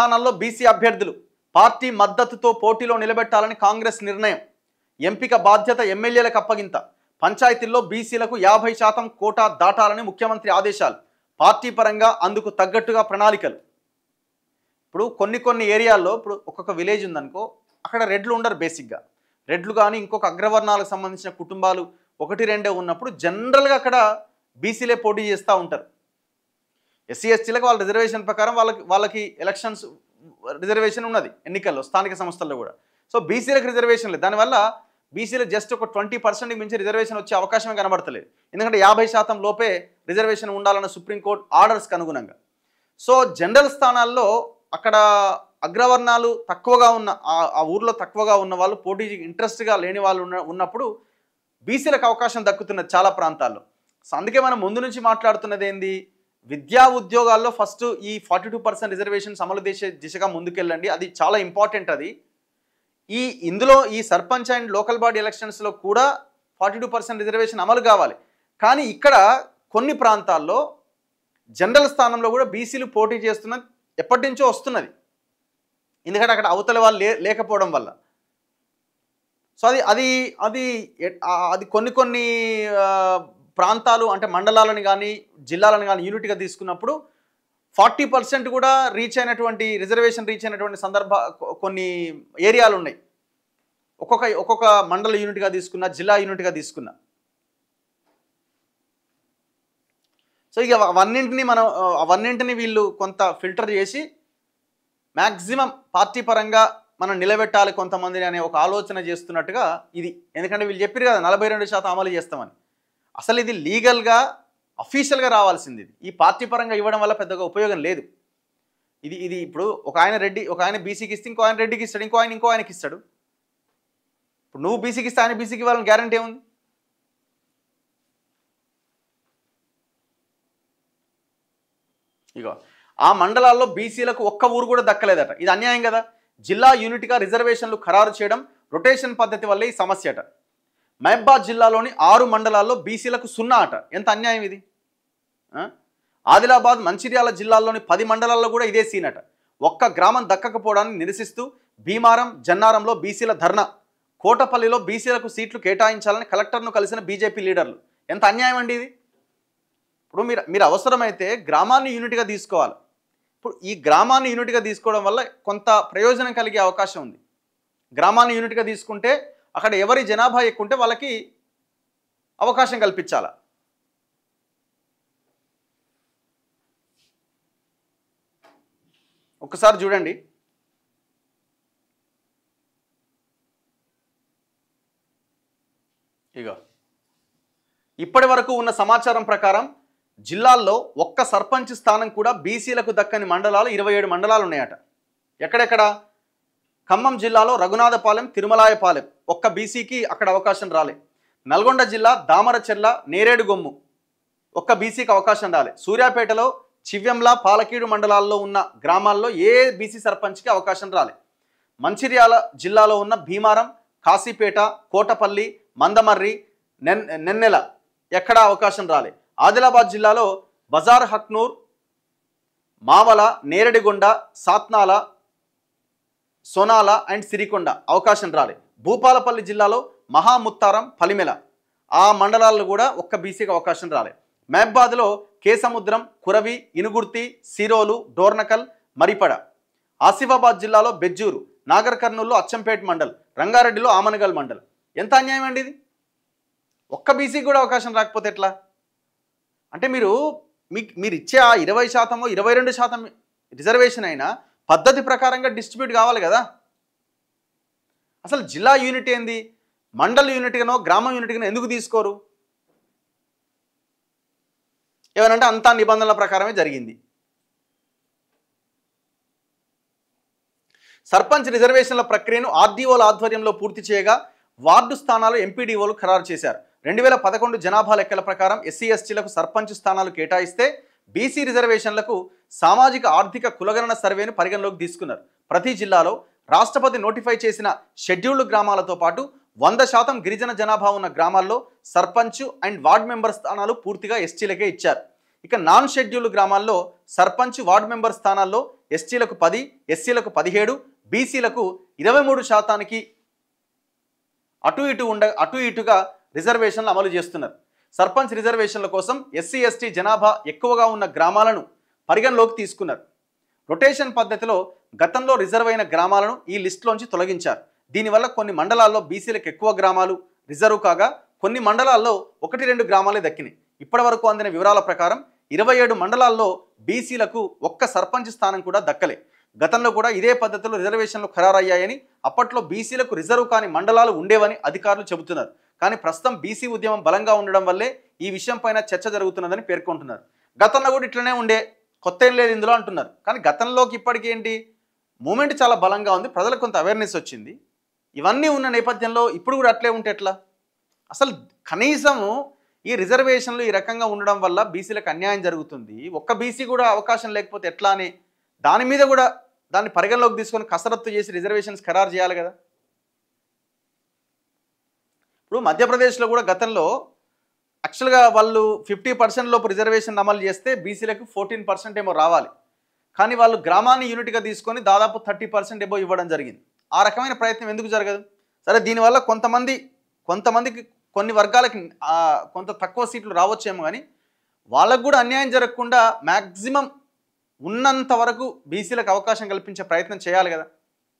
స్థానాల్లో బీసీ అభ్యర్థులు పార్టీ మద్దతుతో పోటీలో నిలబెట్టాలని కాంగ్రెస్ నిర్ణయం. ఎంపిక బాధ్యత ఎమ్మెల్యేలకు అప్పగింత. పంచాయతీల్లో బీసీలకు 50% కోటా దాటాలని ముఖ్యమంత్రి ఆదేశాలు. పార్టీ పరంగా అందుకు తగ్గట్టుగా ప్రణాళికలు. ఇప్పుడు కొన్ని ఏరియాల్లో ఇప్పుడు ఒక్కొక్క విలేజ్ ఉందనుకో, అక్కడ రెడ్లు ఉండరు. బేసిక్గా రెడ్లు కానీ ఇంకొక అగ్రవర్ణాలకు సంబంధించిన కుటుంబాలు 1-2 ఉన్నప్పుడు జనరల్గా అక్కడ బీసీలే పోటీ చేస్తూ ఉంటారు. ఎస్సీ ఎస్టీలకు వాళ్ళ రిజర్వేషన్ ప్రకారం వాళ్ళకి ఎలక్షన్స్ రిజర్వేషన్ ఉన్నది ఎన్నికల్లో, స్థానిక సంస్థల్లో కూడా. సో బీసీలకు రిజర్వేషన్ లేదు. దానివల్ల బీసీలో జస్ట్ ఒక 20% మించి రిజర్వేషన్ వచ్చే అవకాశమే కనబడతలేదు. ఎందుకంటే 50% లోపే రిజర్వేషన్ ఉండాలన్న సుప్రీంకోర్టు ఆర్డర్స్కి అనుగుణంగా. సో జనరల్ స్థానాల్లో అక్కడ అగ్రవర్ణాలు తక్కువగా ఉన్న ఆ ఊర్లో తక్కువగా ఉన్న వాళ్ళు, పోటీ ఇంట్రెస్ట్గా లేని వాళ్ళు ఉన్నప్పుడు బీసీలకు అవకాశం దక్కుతున్నది చాలా ప్రాంతాల్లో. సో అందుకే మనం ముందు నుంచి మాట్లాడుతున్నది ఏంది, విద్యా ఉద్యోగాల్లో ఫస్ట్ ఈ 42% రిజర్వేషన్స్ అమలు దిశగా ముందుకెళ్ళండి. అది చాలా ఇంపార్టెంట్. అది ఇందులో ఈ సర్పంచ్ అండ్ లోకల్ బాడీ ఎలక్షన్స్లో కూడా 42% రిజర్వేషన్ అమలు కావాలి. కానీ ఇక్కడ కొన్ని ప్రాంతాల్లో జనరల్ స్థానంలో కూడా బీసీలు పోటీ చేస్తున్నది ఎప్పటి నుంచో వస్తున్నది. ఎందుకంటే అక్కడ అవతల వాళ్ళు లేకపోవడం వల్ల. సో అది కొన్ని ప్రాంతాలు అంటే మండలాలను కానీ జిల్లాలను కానీ యూనిట్గా తీసుకున్నప్పుడు 40% కూడా రిజర్వేషన్ రీచ్ అయినటువంటి కొన్ని ఏరియాలు ఉన్నాయి. ఒక్కొక్క మండల యూనిట్గా తీసుకున్నా, జిల్లా యూనిట్గా తీసుకున్నా. సో ఇక అవన్నింటినీ వీళ్ళు కొంత ఫిల్టర్ చేసి మ్యాక్సిమం పార్టీ పరంగా మనం నిలబెట్టాలి కొంతమందిని అనే ఒక ఆలోచన చేస్తున్నట్టుగా ఇది. ఎందుకంటే వీళ్ళు చెప్పారు కదా 42% అమలు చేస్తామని. అసలు ఇది లీగల్గా అఫీషియల్గా రావాల్సింది. ఈ పార్టీ పరంగా ఇవ్వడం వల్ల పెద్దగా ఉపయోగం లేదు. ఇది ఇప్పుడు ఒక ఆయన బీసీకి ఇస్తే ఇంకో ఆయన రెడ్డికి ఇస్తాడు, ఇంకో ఆయనకి ఇస్తాడు. ఇప్పుడు నువ్వు బీసీకి ఇస్తే ఆయన బీసీకి ఇవ్వాలని గ్యారంటీ ఏముంది? ఇగో ఆ మండలాల్లో బీసీలకు ఒక్క ఊరు కూడా దక్కలేదట. ఇది అన్యాయం కదా. జిల్లా యూనిట్గా రిజర్వేషన్లు ఖరారు చేయడం, రొటేషన్ పద్ధతి వల్ల ఈ సమస్య అట. మహబాద్ జిల్లాలోని 6 మండలాల్లో బీసీలకు 0 అట. ఎంత అన్యాయం ఇది. ఆదిలాబాద్, మంచిర్యాల జిల్లాల్లోని 10 మండలాల్లో కూడా ఇదే సీన్ అట. ఒక్క గ్రామం దక్కకపోవడాన్ని నిరసిస్తూ భీమారం, జన్నారంలో బీసీల ధర్నా. కోటపల్లిలో బీసీలకు సీట్లు కేటాయించాలని కలెక్టర్ను కలిసిన బీజేపీ లీడర్లు. ఎంత అన్యాయం అండి ఇది. ఇప్పుడు మీరు అవసరమైతే గ్రామాన్ని యూనిట్గా తీసుకోవాలి. ఇప్పుడు ఈ గ్రామాన్ని యూనిట్గా తీసుకోవడం వల్ల కొంత ప్రయోజనం కలిగే అవకాశం ఉంది. గ్రామాన్ని యూనిట్గా తీసుకుంటే అక్కడ ఎవరి జనాభా ఎక్కువ ఉంటే వాళ్ళకి అవకాశం కల్పించాల. ఒకసారి చూడండి. ఇగో ఇప్పటి వరకు ఉన్న సమాచారం ప్రకారం జిల్లాల్లో ఒక్క సర్పంచ్ స్థానం కూడా బీసీలకు దక్కని మండలాలు 27 మండలాలు ఉన్నాయట. ఎక్కడెక్కడ? ఖమ్మం జిల్లాలో రఘునాథపాలెం, తిరుమలాయపాలెం ఒక్క బీసీకి అక్కడ అవకాశం రాలే. నల్గొండ జిల్లా దామరచెర్ల, నేరేడుగొమ్ము ఒక్క బీసీకి అవకాశం రాలే. సూర్యాపేటలో చివ్యంల, పాలకీడు మండలాల్లో ఉన్న గ్రామాల్లో ఏ బీసీ సర్పంచ్కి అవకాశం రాలే. మంచిర్యాల జిల్లాలో ఉన్న భీమారం, కాశీపేట, కోటపల్లి, మందమర్రి, నెన్నెల ఎక్కడా అవకాశం రాలే. ఆదిలాబాద్ జిల్లాలో బజార్, హక్నూర్, మావల, నేరడిగొండ, సాత్నాల, సోనాల అండ్ సిరికొండ అవకాశం రాలే. భూపాలపల్లి జిల్లాలో మహాముత్తారం, పలిమెల ఆ మండలాల్లో కూడా ఒక్క బీసీకి అవకాశం రాలే. మహబాద్లో కేసముద్రం, కురవి, ఇనుగుర్తి, సిరోలు, డోర్నకల్, మరిపడ. ఆసిఫాబాద్ జిల్లాలో బెజ్జూరు, నాగర్ కర్నూల్లో అచ్చంపేట మండల్, రంగారెడ్డిలో ఆమనగల్ మండల్. ఎంత అన్యాయం అండి ఇది. ఒక్క బీసీకి కూడా అవకాశం రాకపోతే ఎట్లా? అంటే మీరు ఇచ్చే ఆ 20%, 22% రిజర్వేషన్ అయినా పద్ధతి ప్రకారంగా డిస్ట్రిబ్యూట్ కావాలి కదా. అసలు జిల్లా యూనిట్ ఏంది, మండల్ యూనిట్గానో గ్రామం యూనిట్గానో ఎందుకు తీసుకోరు? ఏమనంటే అంతా నిబంధనల ప్రకారమే జరిగింది. సర్పంచ్ రిజర్వేషన్ల ప్రక్రియను ఆర్డీఓల ఆధ్వర్యంలో పూర్తి చేయగా వార్డు స్థానాలు ఎంపీడీఓలు ఖరారు చేశారు. 2011 జనాభా లెక్కల ప్రకారం ఎస్సీ ఎస్టీలకు సర్పంచ్ స్థానాలు కేటాయిస్తే బీసీ రిజర్వేషన్లకు సామాజిక ఆర్థిక కులగణన సర్వేను పరిగణలోకి తీసుకున్నారు. ప్రతి జిల్లాలో రాష్ట్రపతి నోటిఫై చేసిన షెడ్యూల్డ్ గ్రామాలతో పాటు 100% గిరిజన జనాభా ఉన్న గ్రామాల్లో సర్పంచ్ అండ్ వార్డ్ మెంబర్ స్థానాలు పూర్తిగా ఎస్టీలకే ఇచ్చారు. ఇక నాన్ షెడ్యూల్డ్ గ్రామాల్లో సర్పంచ్ వార్డు మెంబర్ స్థానాల్లో ఎస్టీలకు 10, ఎస్సీలకు 17, బీసీలకు 23% అటు ఇటుగా రిజర్వేషన్లు అమలు చేస్తున్నారు. సర్పంచ్ రిజర్వేషన్ల కోసం ఎస్సీ ఎస్టీ జనాభా ఎక్కువగా ఉన్న గ్రామాలను పరిగణలోకి తీసుకున్నారు. రొటేషన్ పద్ధతిలో గతంలో రిజర్వ్ అయిన గ్రామాలను ఈ లిస్టులోంచి తొలగించారు. దీనివల్ల కొన్ని మండలాల్లో బీసీలకు ఎక్కువ గ్రామాలు రిజర్వ్ కాగా కొన్ని మండలాల్లో 1-2 గ్రామాలే దక్కినాయి. ఇప్పటి వరకు అందిన వివరాల ప్రకారం 27 మండలాల్లో బీసీలకు ఒక్క సర్పంచ్ స్థానం కూడా దక్కలే. గతంలో కూడా ఇదే పద్ధతిలో రిజర్వేషన్లు ఖరారయ్యాయని, అప్పట్లో బీసీలకు రిజర్వ్ కాని మండలాలు ఉండేవని అధికారులు చెబుతున్నారు. కానీ ప్రస్తుతం బీసీ ఉద్యమం బలంగా ఉండడం వల్లే ఈ విషయం పైన చర్చ జరుగుతున్నదని పేర్కొంటున్నారు. గతంలో కూడా ఇట్లనే ఉండే, కొత్త ఏం లేదు ఇందులో అంటున్నారు. కానీ గతంలోకి ఇప్పటికి ఏంటి, మూమెంట్ చాలా బలంగా ఉంది, ప్రజలకు కొంత అవేర్నెస్ వచ్చింది. ఇవన్నీ ఉన్న నేపథ్యంలో ఇప్పుడు కూడా అట్లే ఉంటే ఎట్లా? అసలు కనీసము ఈ రిజర్వేషన్లు ఈ రకంగా ఉండడం వల్ల బీసీలకు అన్యాయం జరుగుతుంది, ఒక్క బీసీ కూడా అవకాశం లేకపోతే ఎట్లా అని దాని మీద కూడా దాన్ని పరిగణలోకి తీసుకొని కసరత్తు చేసి రిజర్వేషన్స్ ఖరారు చేయాలి కదా. ఇప్పుడు మధ్యప్రదేశ్లో కూడా గతంలో యాక్చువల్గా వాళ్ళు 50% లోపు రిజర్వేషన్ అమలు చేస్తే బీసీలకు 14% ఏమో రావాలి. కానీ వాళ్ళు గ్రామాన్ని యూనిట్గా తీసుకొని దాదాపు 30% ఏమో ఇవ్వడం జరిగింది. ఆ రకమైన ప్రయత్నం ఎందుకు జరగదు? సరే, దీనివల్ల కొంతమందికి కొన్ని వర్గాలకి కొంత తక్కువ సీట్లు రావచ్చేమో, కానీ వాళ్ళకు కూడా అన్యాయం జరగకుండా మ్యాక్సిమం ఉన్నంత వరకు బీసీలకు అవకాశం కల్పించే ప్రయత్నం చేయాలి కదా.